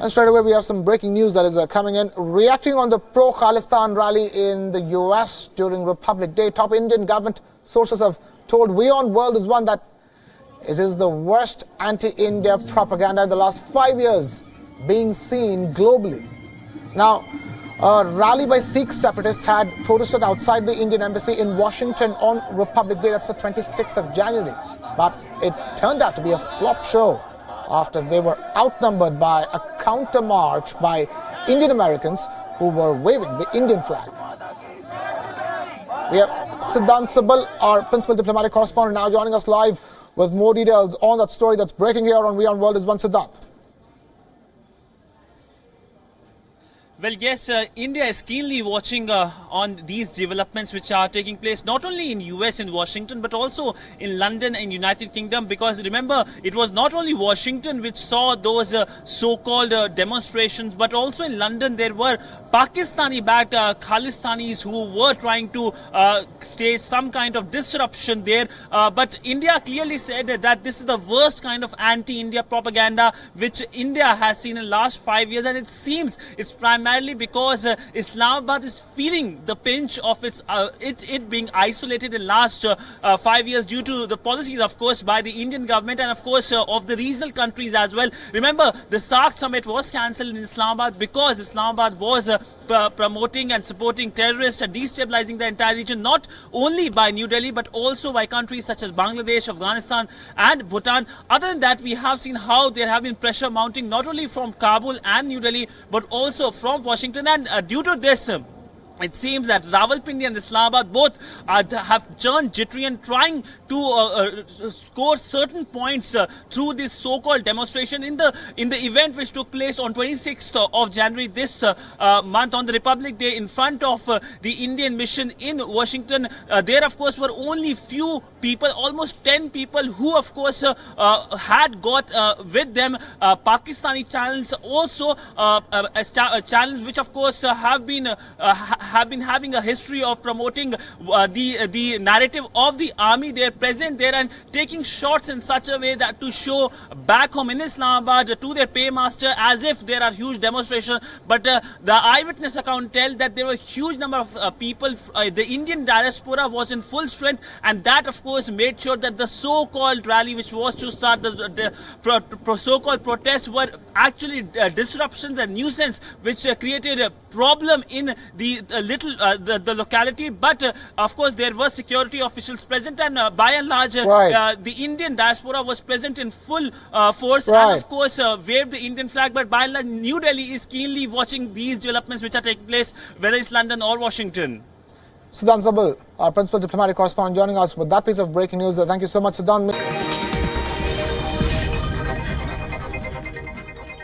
And straight away, we have some breaking news that is coming in. Reacting on the pro-Khalistani rally in the US during Republic Day, top Indian government sources have told Wion World is One that it is the worst anti-India propaganda in the last 5 years being seen globally. Now, a rally by Sikh separatists had protested outside the Indian embassy in Washington on Republic Day, that's the 26th of January. But it turned out to be a flop show after they were outnumbered by a counter-march by Indian Americans who were waving the Indian flag. We have Siddhant Sabal, our principal diplomatic correspondent, now joining us live with more details on that story that's breaking here on Wion World is One. Siddhant. Well, yes, India is keenly watching on these developments which are taking place not only in US and Washington but also in London and United Kingdom, because remember, it was not only Washington which saw those so-called demonstrations, but also in London there were Pakistani-backed Khalistanis who were trying to stage some kind of disruption there. But India clearly said that this is the worst kind of anti-India propaganda which India has seen in the last 5 years, and it seems it's primarily because Islamabad is feeling the pinch of it being isolated in last 5 years due to the policies, of course, by the Indian government and, of course, of the regional countries as well. Remember, the SAARC summit was cancelled in Islamabad because Islamabad was promoting and supporting terrorists and destabilizing the entire region, not only by New Delhi but also by countries such as Bangladesh, Afghanistan and Bhutan. Other than that, we have seen how there have been pressure mounting not only from Kabul and New Delhi but also from Washington, and due to this, it seems that Rawalpindi and Islamabad both have turned jittery and trying to score certain points through this so-called demonstration in the event which took place on 26th of January this month on the Republic Day in front of the Indian mission in Washington. There, of course, were only few people, almost 10 people, who, of course, had got with them Pakistani channels, also channels which, of course, have been having a history of promoting the narrative of the army. They're present there and taking shots in such a way that to show back home in Islamabad to their paymaster as if there are huge demonstrations. But the eyewitness account tells that there were a huge number of people. The Indian diaspora was in full strength, and that, of course, made sure that the so-called rally which was to start the so-called protests were actually disruptions and nuisance which created a problem in the locality. But of course there were security officials present, and by and large the Indian diaspora was present in full force and of course waved the Indian flag. But by and large, New Delhi is keenly watching these developments which are taking place, whether it's London or Washington. Siddhant Sabal, our principal diplomatic correspondent, joining us with that piece of breaking news. Thank you so much, Siddhant.